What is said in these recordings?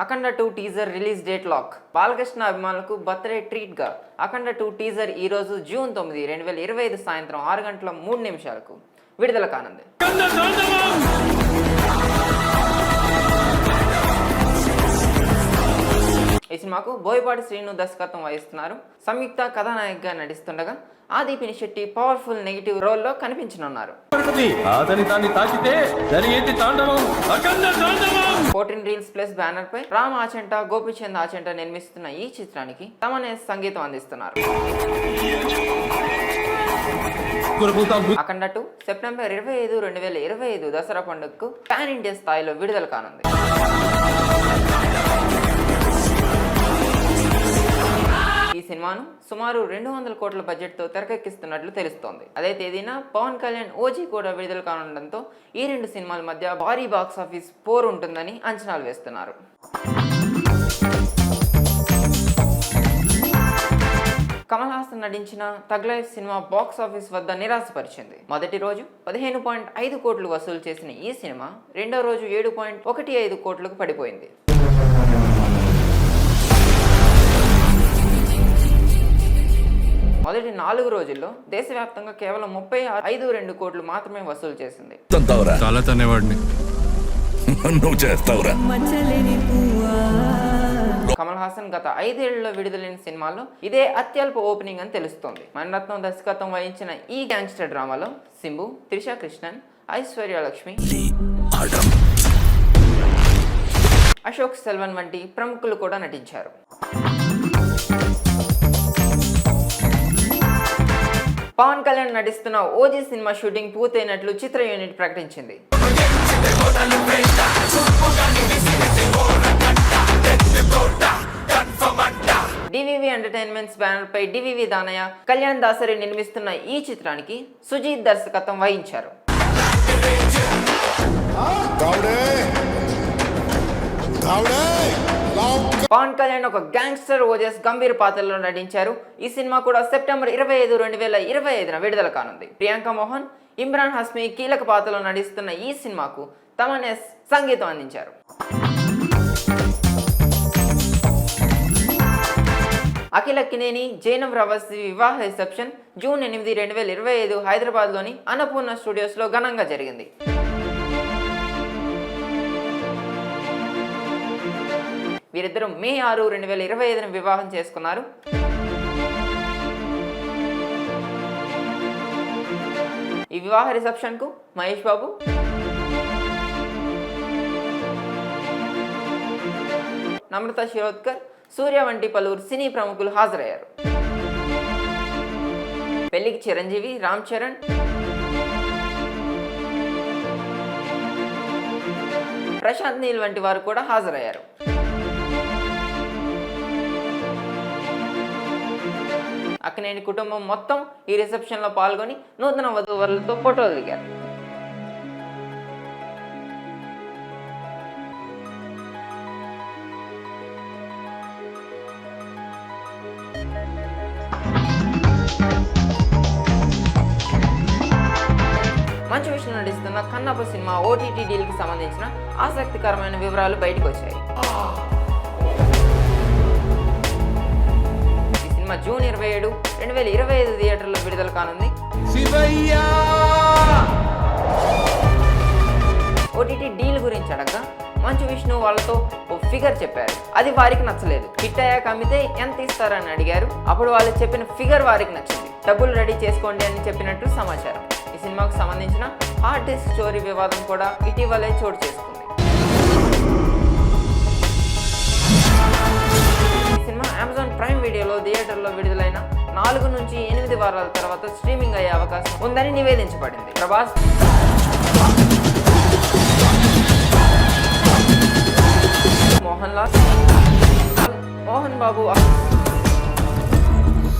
అఖండ 2 teaser release date lock. Balakrishna అభిమానులకు birthday treat గా అఖండ 2 teaser ఈ రోజు జూన్ 9, 2025 సాయంత్రం 6:03 విడుదల కానుంది. ఈ సినిమాకు బోయపాటి శ్రీను దర్శకత్వం వహిస్తున్నారు. సంయుక్త కథానాయకగా నటిస్తుండగా ఆది పినిశెట్టి పవర్ఫుల్ నెగిటివ్ రోల్లో కనిపించనున్నారు. 14 రీల్స్ ప్లస్ బ్యానర్ పై రామ్ ఆచంట, గోపిచంద్ ఆచంట నిర్మిస్తున్న ఈ చిత్రానికి తమనే సంగీతం అందిస్తున్నారు. అఖండ 2 సెప్టెంబర్ 25, 2025 దసరా పండుగకు పాన్ ఇండియా స్థాయిలో విడుదల కానుంది. ఈ సినిమాను సుమారు 200 కోట్ల బడ్జెట్ తో తెరకెక్కిస్తున్నట్లు తెలుస్తోంది. అదే తేదీన పవన్ కళ్యాణ్ ఓజీ కూడా విడుదల కానుండడంతో ఈ రెండు సినిమాల మధ్య భారీ బాక్స్ ఆఫీస్ పోర్ ఉంటుందని అంచనాలు వేస్తున్నారు. కమల్ హాసన్ నటించిన తగ్ లైఫ్ సినిమా బాక్స్ ఆఫీస్ వద్ద నిరాశపరిచింది. మొదటి రోజు 15.5 కోట్లు వసూలు చేసిన ఈ సినిమా రెండో రోజు 7.15 కోట్లకు పడిపోయింది. మొదటి 4 రోజుల్లో దేశవ్యాప్తంగా కేవలం 35.2 కోట్లు మాత్రమే వసూలు చేసింది. కమల్ హాసన్ గత 5 ఏళ్లలో విడుదలైన సినిమాల్లో ఇదే అత్యల్ప ఓపెనింగ్ అని తెలుస్తోంది. మణిరత్నం దర్శకత్వం వహించిన ఈ గ్యాంగ్స్టర్ డ్రామాలో సింబు, త్రిష కృష్ణన్, ఐశ్వర్య లక్ష్మి, అశోక్ సెల్వన్ వంటి ప్రముఖులు కూడా నటించారు. పవన్ కళ్యాణ్ నటిస్తున్న ఓజీ సినిమా షూటింగ్ పూర్తయినట్లు చిత్ర యూనిట్ ప్రకటించింది. డివివి ఎంటర్టైన్మెంట్స్ బ్యానర్ పై డివివి దానయ్య, కళ్యాణ్ దాసరి నిర్మిస్తున్న ఈ చిత్రానికి సుజీత్ దర్శకత్వం వహించారు. పవన్ కళ్యాణ్ ఒక గ్యాంగ్స్టర్ ఓజస్ గంభీర్ పాత్రలో నటించారు. ఈ సినిమా కూడా సెప్టెంబర్ 25, 2025 విడుదల కానుంది. ప్రియాంక మోహన్, ఇమ్రాన్ హస్మీ కీలక పాత్రలో నటిస్తున్న ఈ సినిమాకు తమనే సంగీతం అందించారు. అఖిల్ అక్కినేని, జైనవ్ రవసి వివాహ రిసెప్షన్ జూన్ 8, 2025 హైదరాబాద్లోని అన్నపూర్ణ స్టూడియోస్లో ఘనంగా జరిగింది. వీరిద్దరూ మే 6, 2025 వివాహం చేసుకున్నారు. ఈ వివాహ రిసెప్షన్ కు మహేష్ బాబు, నమ్రత శిరోద్కర్, సూర్య వంటి పలువురు సినీ ప్రముఖులు హాజరయ్యారు. పెళ్లికి చిరంజీవి, రామ్ చరణ్, ప్రశాంత్ నీల్ వంటి వారు కూడా హాజరయ్యారు. అక్కినేని కుటుంబం మొత్తం ఈ రిసెప్షన్ లో పాల్గొని నూతన వధూవరులతో ఫోటోలు దిగారు. మంచు విష్ణు నటిస్తున్న కన్నప్ప సినిమా ఓటీటీ డీల్ కి సంబంధించిన ఆసక్తికరమైన వివరాలు బయటకు వచ్చాయి. జూన్ 27, 2025 థియేటర్లో విడుదల కానుంది. ఓటీటీ డీల్ గురించి అడగగా మంచు విష్ణు వాళ్ళతో ఓ ఫిగర్ చెప్పారు. అది వారికి నచ్చలేదు. హిట్ అయ్యాక అమ్మితే ఎంత ఇస్తారని అడిగారు. అప్పుడు వాళ్ళు చెప్పిన ఫిగర్ వారికి నచ్చింది. డబ్బులు రెడీ చేసుకోండి అని చెప్పినట్టు సమాచారం. ఈ సినిమాకు సంబంధించిన హార్డ్ డిస్క్ స్టోరీ వివాదం కూడా ఇటీవలే చోటు చేసుకుంది. సినిమా అమెజాన్ ప్రైమ్ వీడియోలో థియేటర్లో విడుదలైన 4 నుంచి 8 వారాల తర్వాత స్ట్రీమింగ్ అయ్యే అవకాశం ఉందని నివేదించబడింది. ప్రభాస్, మోహన్ లాల్, మోహన్ బాబు,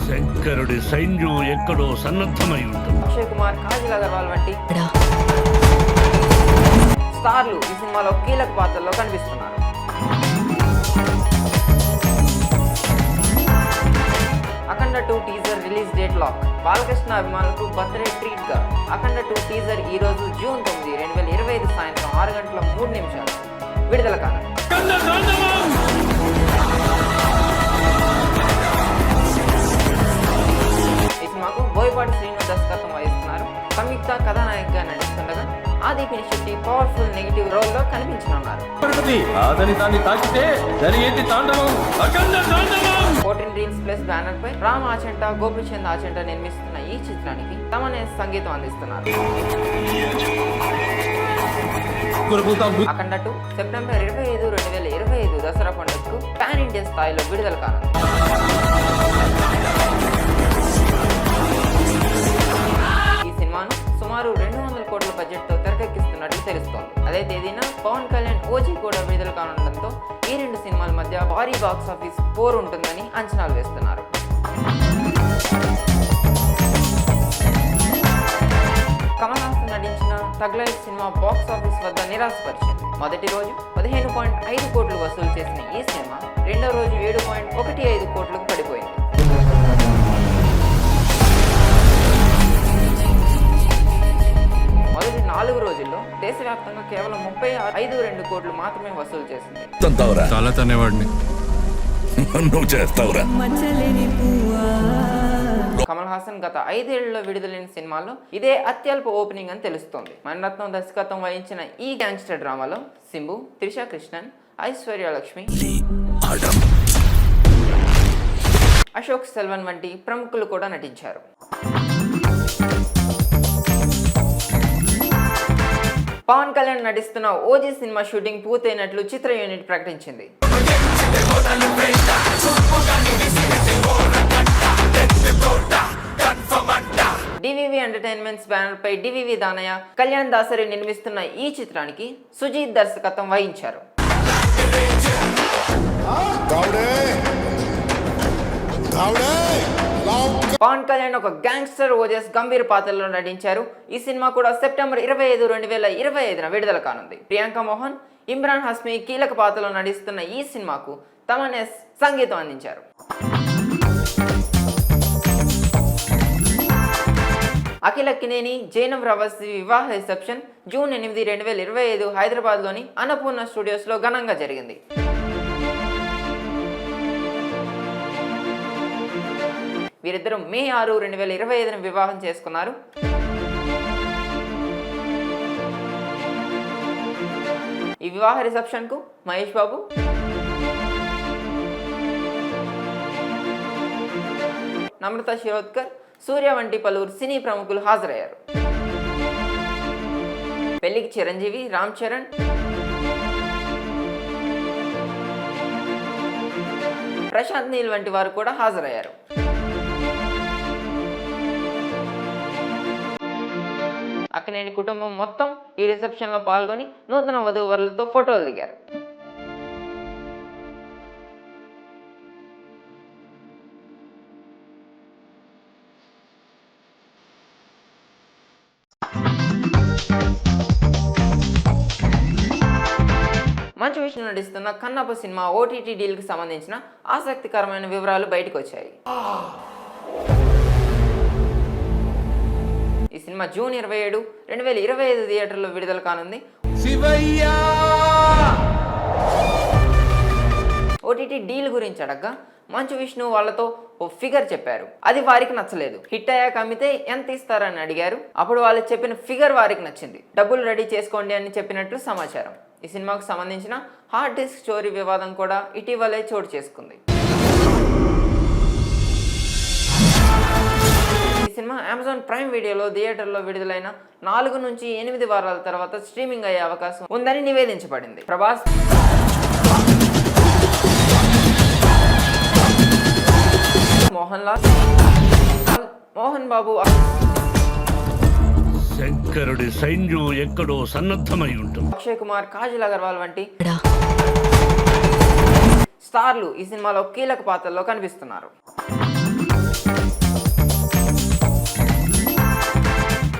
శంకరుడి సైన్యం ఎక్కడో సన్నద్ధమై ఉంటుంది. అక్షయ్ కుమార్, కాజల్ అగర్వాల్ వంటి స్టార్లు ఈ సినిమాలో కీలక పాత్రల్లో కనిపిస్తున్నారు. Akhanda 2 teaser release date lock. Balakrishna అభిమానులకు బర్త్డే ట్రీట్ గా అఖండ 2 టీజర్ ఈ రోజు జూన్ 9, 2025 సాయంత్రం 6:03 విడుదల కానుంది. Krishna Shetty powerful negative role లో కనిపించనున్నారు. ఫోర్టీన్ రీల్స్ ప్లస్ బ్యానర్ పై రామ్ ఆచంట, గోపిచంద్ ఆచంట నిర్మిస్తున్న ఈ చిత్రానికి తమనే సంగీతం అందిస్తున్నారు. అఖండ 2 సెప్టెంబర్ 25, 2025 దసరా పండుగకు పాన్ ఇండియా స్థాయిలో విడుదల కానుంది. ఈ సినిమాను సుమారు 200 కోట్ల బడ్జెట్ తో తెరకెక్కిస్తున్నట్లు తెలుస్తోంది. అదే తేదీన పవన్ కళ్యాణ్ ఓజీ కూడా విడుదల కానుండడంతో ఈ రెండు సినిమాల మధ్య భారీ బాక్స్ ఆఫీస్ పోర్ ఉంటుందని అంచనాలు వేస్తున్నారు. కమల్ హాసన్ నటించిన తగ్ లైఫ్ సినిమా బాక్స్ ఆఫీస్ వద్ద నిరాశపరిచింది. మొదటి రోజు 15.5 కోట్లు వసూలు చేసిన ఈ సినిమా రెండో రోజు 7.15 కోట్లకు పడిపోయింది. మొదటి 4 రోజుల్లో దేశవ్యాప్తంగా కేవలం 35.2 కోట్లు మాత్రమే వసూలు చేసింది. కమల్ హాసన్ గత 5 ఏళ్లలో విడుదలైన సినిమాల్లో ఇదే అత్యల్ప ఓపెనింగ్ అని తెలుస్తోంది. మణిరత్నం దర్శకత్వం వహించిన ఈ గ్యాంగ్స్టర్ డ్రామాలో సింబు, త్రిష కృష్ణన్, ఐశ్వర్య లక్ష్మి, అశోక్ సెల్వన్ వంటి ప్రముఖులు కూడా నటించారు. పవన్ కళ్యాణ్ నటిస్తున్న ఓజీ సినిమా షూటింగ్ పూర్తయినట్లు చిత్ర యూనిట్ ప్రకటించింది. డివివి ఎంటర్టైన్మెంట్స్ బ్యానర్ పై డివివి దానయ్య, కళ్యాణ్ దాసరి నిర్మిస్తున్న ఈ చిత్రానికి సుజీత్ దర్శకత్వం వహించారు. పవన్ కళ్యాణ్ ఒక గ్యాంగ్స్టర్ ఓజస్ గంభీర్ పాత్రలో నటించారు. ఈ సినిమా కూడా సెప్టెంబర్ 25, 2025 విడుదల కానుంది. ప్రియాంక మోహన్, ఇమ్రాన్ హస్మీ కీలక పాత్రలో నటిస్తున్న ఈ సినిమాకు తమనే సంగీతం అందించారు. అఖిల్ అక్కినేని, జైనవ్ రవసి వివాహ రిసెప్షన్ జూన్ 8, 2025 హైదరాబాద్లోని అన్నపూర్ణ స్టూడియోస్లో ఘనంగా జరిగింది. వీరిద్దరూ మే 6, 2025 వివాహం చేసుకున్నారు. ఈ వివాహ రిసెప్షన్ కు మహేష్ బాబు, నమ్రత శిరోద్కర్, సూర్య వంటి పలువురు సినీ ప్రముఖులు హాజరయ్యారు. పెళ్లికి చిరంజీవి, రామ్ చరణ్, ప్రశాంత్ నీల్ వంటి వారు కూడా హాజరయ్యారు. అక్కినేని కుటుంబం మొత్తం ఈ రిసెప్షన్ లో పాల్గొని నూతన వధూవరులతో ఫోటోలు దిగారు. మంచు విష్ణు నటిస్తున్న కన్నప్ప సినిమా ఓటీటీ డీల్ కి సంబంధించిన ఆసక్తికరమైన వివరాలు బయటకు వచ్చాయి. ఈ సినిమా జూన్ 27, 2025 థియేటర్లో విడుదల కానుంది. ఓటీటీ డీల్ గురించి అడగ్గా మంచు విష్ణు వాళ్ళతో ఓ ఫిగర్ చెప్పారు. అది వారికి నచ్చలేదు. హిట్ అయ్యాక అమ్మితే ఎంత ఇస్తారని అడిగారు. అప్పుడు వాళ్ళు చెప్పిన ఫిగర్ వారికి నచ్చింది. డబ్బులు రెడీ చేసుకోండి అని చెప్పినట్లు సమాచారం. ఈ సినిమాకు సంబంధించిన హార్డ్ డిస్క్ స్టోరీ వివాదం కూడా ఇటీవలే చోటు చేసుకుంది. ఈ సినిమా అమెజాన్ ప్రైమ్ వీడియోలో థియేటర్లో విడుదలైన 4 నుంచి 8 వారాల తర్వాత స్ట్రీమింగ్ అయ్యే అవకాశం ఉందని నివేదించబడింది. ప్రభాస్, మోహన్ బాబు, శంకరుడి సైన్యం ఎక్కడో సన్నద్ధమై ఉంటుంది. అక్షయ్ కుమార్, కాజల్ అగర్వాల్ వంటి స్టార్లు ఈ సినిమాలో కీలక పాత్రల్లో కనిపిస్తున్నారు.